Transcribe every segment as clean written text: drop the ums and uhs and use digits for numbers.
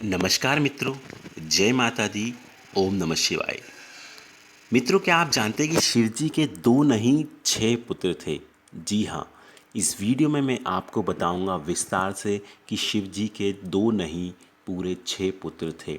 नमस्कार मित्रों। जय माता दी। ओम नमः शिवाय। मित्रों, क्या आप जानते हैं कि शिव जी के दो नहीं 6 पुत्र थे? जी हाँ। इस वीडियो में मैं आपको बताऊंगा विस्तार से कि शिव जी के दो नहीं पूरे 6 पुत्र थे।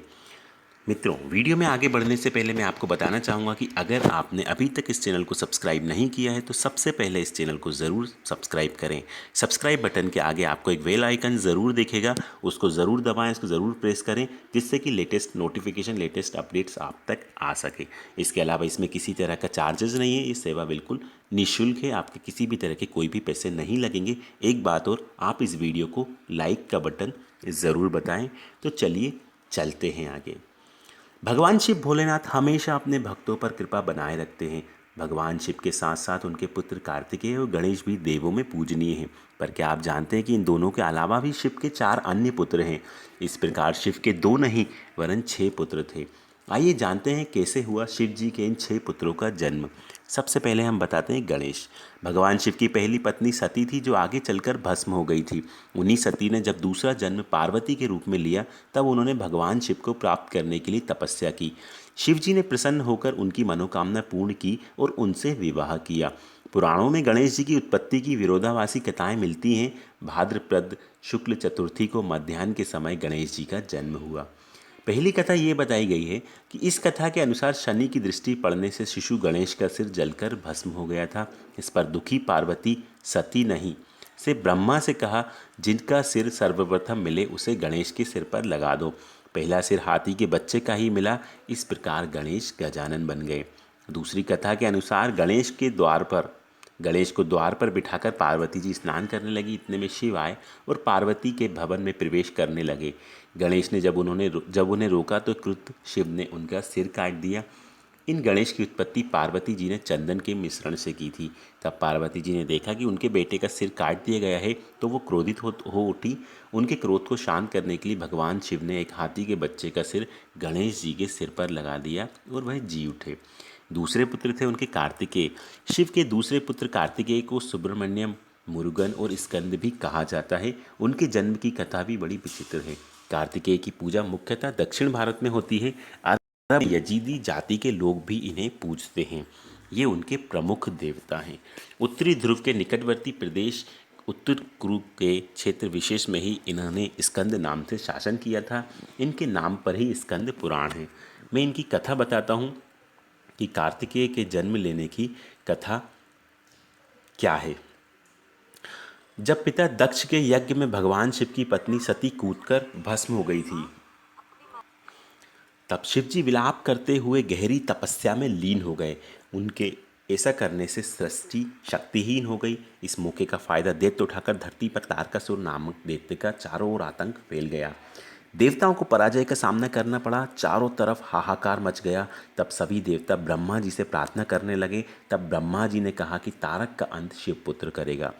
मित्रों, वीडियो में आगे बढ़ने से पहले मैं आपको बताना चाहूँगा कि अगर आपने अभी तक इस चैनल को सब्सक्राइब नहीं किया है तो सबसे पहले इस चैनल को ज़रूर सब्सक्राइब करें। सब्सक्राइब बटन के आगे आपको एक बेल आइकन ज़रूर दिखेगा, उसको ज़रूर दबाएं, उसको ज़रूर प्रेस करें, जिससे कि लेटेस्ट नोटिफिकेशन, लेटेस्ट अपडेट्स आप तक आ सके। इसके अलावा इसमें किसी तरह का चार्जेस नहीं है, ये सेवा बिल्कुल निःशुल्क है, आपके किसी भी तरह के कोई भी पैसे नहीं लगेंगे। एक बात और, आप इस वीडियो को लाइक का बटन ज़रूर बताएँ। तो चलिए चलते हैं आगे। भगवान शिव भोलेनाथ हमेशा अपने भक्तों पर कृपा बनाए रखते हैं। भगवान शिव के साथ साथ उनके पुत्र कार्तिकेय और गणेश भी देवों में पूजनीय हैं। पर क्या आप जानते हैं कि इन दोनों के अलावा भी शिव के 4 अन्य पुत्र हैं? इस प्रकार शिव के दो नहीं वरन 6 पुत्र थे। आइए जानते हैं कैसे हुआ शिव जी के इन 6 पुत्रों का जन्म। सबसे पहले हम बताते हैं गणेश। भगवान शिव की पहली पत्नी सती थी, जो आगे चलकर भस्म हो गई थी। उन्हीं सती ने जब दूसरा जन्म पार्वती के रूप में लिया, तब उन्होंने भगवान शिव को प्राप्त करने के लिए तपस्या की। शिव जी ने प्रसन्न होकर उनकी मनोकामना पूर्ण की और उनसे विवाह किया। पुराणों में गणेश जी की उत्पत्ति की विरोधाभासी कथाएं मिलती हैं। भाद्रपद शुक्ल चतुर्थी को मध्याह्न के समय गणेश जी का जन्म हुआ। पहली कथा ये बताई गई है कि इस कथा के अनुसार शनि की दृष्टि पड़ने से शिशु गणेश का सिर जलकर भस्म हो गया था। इस पर दुखी पार्वती सती नहीं से ब्रह्मा से कहा, जिनका सिर सर्वप्रथम मिले उसे गणेश के सिर पर लगा दो। पहला सिर हाथी के बच्चे का ही मिला। इस प्रकार गणेश गजानन बन गए। दूसरी कथा के अनुसार गणेश को द्वार पर बिठाकर पार्वती जी स्नान करने लगी। इतने में शिव आए और पार्वती के भवन में प्रवेश करने लगे। गणेश ने जब उन्हें रोका तो क्रुद्ध शिव ने उनका सिर काट दिया। इन गणेश की उत्पत्ति पार्वती जी ने चंदन के मिश्रण से की थी। तब पार्वती जी ने देखा कि उनके बेटे का सिर काट दिया गया है, तो वो क्रोधित हो उठी। उनके क्रोध को शांत करने के लिए भगवान शिव ने एक हाथी के बच्चे का सिर गणेश जी के सिर पर लगा दिया और वह जी उठे। दूसरे पुत्र थे उनके कार्तिकेय। शिव के दूसरे पुत्र कार्तिकेय को सुब्रमण्यम, मुरुगन और स्कंद भी कहा जाता है। उनके जन्म की कथा भी बड़ी विचित्र है। कार्तिकेय की पूजा मुख्यतः दक्षिण भारत में होती है। अरब यजीदी जाति के लोग भी इन्हें पूजते हैं। ये उनके प्रमुख देवता हैं। उत्तरी ध्रुव के निकटवर्ती प्रदेश उत्तर कुरु के क्षेत्र विशेष में ही इन्होंने स्कंद नाम से शासन किया था। इनके नाम पर ही स्कंद पुराण है। मैं इनकी कथा बताता हूँ कि कार्तिकेय के जन्म लेने की कथा क्या है। जब पिता दक्ष के यज्ञ में भगवान शिव की पत्नी सती कूदकर भस्म हो गई थी, तब शिव जी विलाप करते हुए गहरी तपस्या में लीन हो गए। उनके ऐसा करने से सृष्टि शक्तिहीन हो गई। इस मौके का फायदा दैत्य उठाकर धरती पर तारकासुर नामक दैत्य का चारों ओर आतंक फैल गया। देवताओं को पराजय का सामना करना पड़ा। चारों तरफ हाहाकार मच गया। तब सभी देवता ब्रह्मा जी से प्रार्थना करने लगे। तब ब्रह्मा जी ने कहा कि तारक का अंत शिवपुत्र करेगा।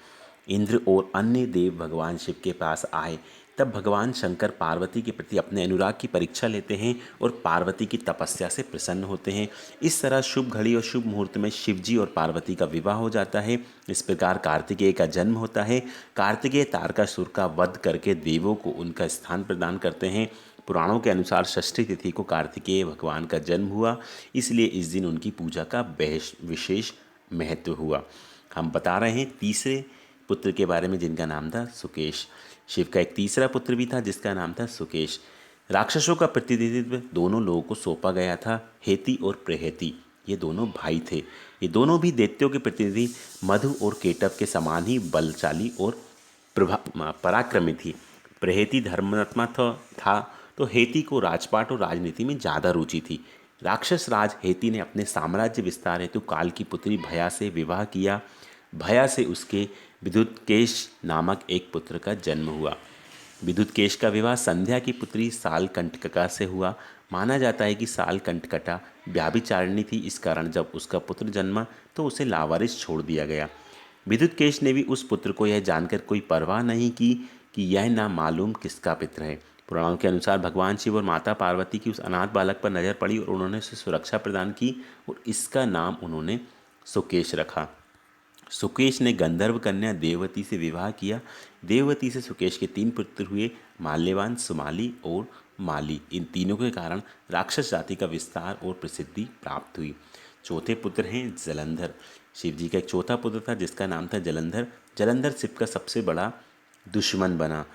इंद्र और अन्य देव भगवान शिव के पास आए। तब भगवान शंकर पार्वती के प्रति अपने अनुराग की परीक्षा लेते हैं और पार्वती की तपस्या से प्रसन्न होते हैं। इस तरह शुभ घड़ी और शुभ मुहूर्त में शिव जी और पार्वती का विवाह हो जाता है। इस प्रकार कार्तिकेय का जन्म होता है। कार्तिकेय तारकासुर का वध करके देवों को उनका स्थान प्रदान करते हैं। पुराणों के अनुसार षष्ठी तिथि को कार्तिकेय भगवान का जन्म हुआ, इसलिए इस दिन उनकी पूजा का विशेष महत्व हुआ। हम बता रहे हैं तीसरे पुत्र के बारे में, जिनका नाम था सुकेश। शिव का एक तीसरा पुत्र भी था जिसका नाम था सुकेश। राक्षसों का प्रतिनिधित्व दोनों लोगों को सौंपा गया था। हेती और प्रहेती, ये दोनों भाई थे। ये दोनों भी दैत्यों के प्रतिनिधि मधु और केटव के समान ही बलशाली और पराक्रमी थी। प्रहेती धर्मात्मा था तो हेती को राजपाट और राजनीति में ज़्यादा रुचि थी। राक्षस राज हेती ने अपने साम्राज्य विस्तार हेतु काल की पुत्री भया से विवाह किया। भया से उसके विद्युतकेश नामक एक पुत्र का जन्म हुआ। विद्युतकेश का विवाह संध्या की पुत्री सालकंटका से हुआ। माना जाता है कि सालकंटकटा व्यभिचारिणी थी। इस कारण जब उसका पुत्र जन्मा तो उसे लावारिस छोड़ दिया गया। विद्युतकेश ने भी उस पुत्र को यह जानकर कोई परवाह नहीं की कि यह ना मालूम किसका पुत्र है। पुराणों के अनुसार भगवान शिव और माता पार्वती की उस अनाथ बालक पर नजर पड़ी और उन्होंने उसे सुरक्षा प्रदान की और इसका नाम उन्होंने सुकेश रखा। सुकेश ने गंधर्व कन्या देववती से विवाह किया। देववती से सुकेश के 3 पुत्र हुए, माल्यवान, सुमाली और माली, इन तीनों के कारण राक्षस जाति का विस्तार और प्रसिद्धि प्राप्त हुई। चौथे पुत्र हैं जलंधर। शिव जी का एक चौथा पुत्र था जिसका नाम था जलंधर। जलंधर शिव का सबसे बड़ा दुश्मन बना।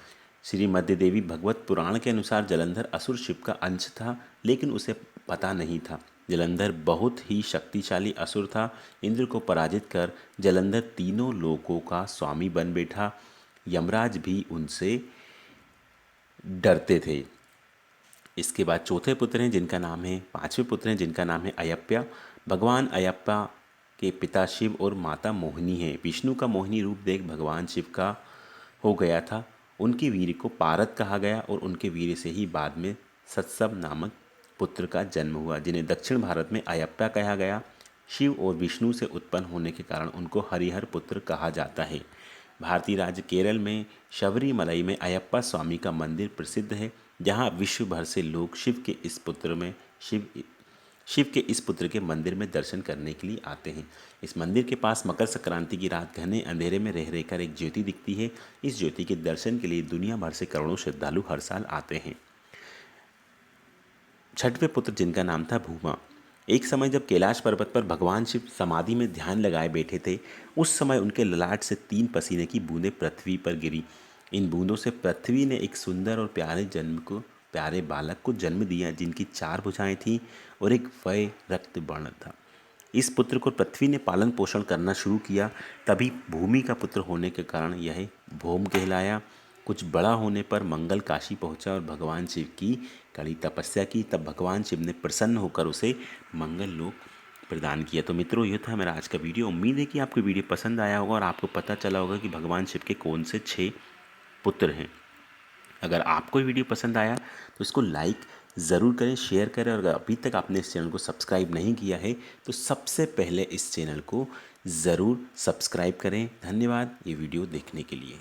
श्री मध्य देवी भगवत पुराण के अनुसार जलंधर असुर शिव का अंश था, लेकिन उसे पता नहीं था। जलंधर बहुत ही शक्तिशाली असुर था। इंद्र को पराजित कर जलंधर तीनों लोकों का स्वामी बन बैठा। यमराज भी उनसे डरते थे। इसके बाद चौथे पुत्र हैं जिनका नाम है पांचवें पुत्र हैं जिनका नाम है अयप्या। भगवान अयप्या के पिता शिव और माता मोहिनी हैं। विष्णु का मोहिनी रूप देख भगवान शिव का हो गया था। उनके वीर को पारद कहा गया और उनके वीर से ही बाद में सत्सव नामक पुत्र का जन्म हुआ, जिन्हें दक्षिण भारत में अयप्या कहा गया। शिव और विष्णु से उत्पन्न होने के कारण उनको हरिहर पुत्र कहा जाता है। भारतीय राज्य केरल में शबरीमलई में अयप्पा स्वामी का मंदिर प्रसिद्ध है, जहाँ विश्व भर से लोग शिव के इस पुत्र के मंदिर में दर्शन करने के लिए आते हैं। इस मंदिर के पास मकर संक्रांति की रात घने अंधेरे में रह रहकर एक ज्योति दिखती है। इस ज्योति के दर्शन के लिए दुनिया भर से करोड़ों श्रद्धालु हर साल आते हैं। छठवें पुत्र जिनका नाम था भूमा। एक समय जब कैलाश पर्वत पर भगवान शिव समाधि में ध्यान लगाए बैठे थे, उस समय उनके ललाट से 3 पसीने की बूंदें पृथ्वी पर गिरी। इन बूंदों से पृथ्वी ने एक सुंदर और प्यारे बालक को जन्म दिया, जिनकी 4 भुजाएं थीं और एक वय रक्त वर्ण था। इस पुत्र को पृथ्वी ने पालन पोषण करना शुरू किया। तभी भूमि का पुत्र होने के कारण यह भौम कहलाया। कुछ बड़ा होने पर मंगल काशी पहुंचा और भगवान शिव की कड़ी तपस्या की। तब भगवान शिव ने प्रसन्न होकर उसे मंगल लोक प्रदान किया। तो मित्रों, ये था मेरा आज का वीडियो। उम्मीद है कि आपको वीडियो पसंद आया होगा और आपको पता चला होगा कि भगवान शिव के कौन से 6 पुत्र हैं। अगर आपको वीडियो पसंद आया तो इसको लाइक ज़रूर करें, शेयर करें, और अगर अभी तक आपने इस चैनल को सब्सक्राइब नहीं किया है तो सबसे पहले इस चैनल को ज़रूर सब्सक्राइब करें। धन्यवाद ये वीडियो देखने के लिए।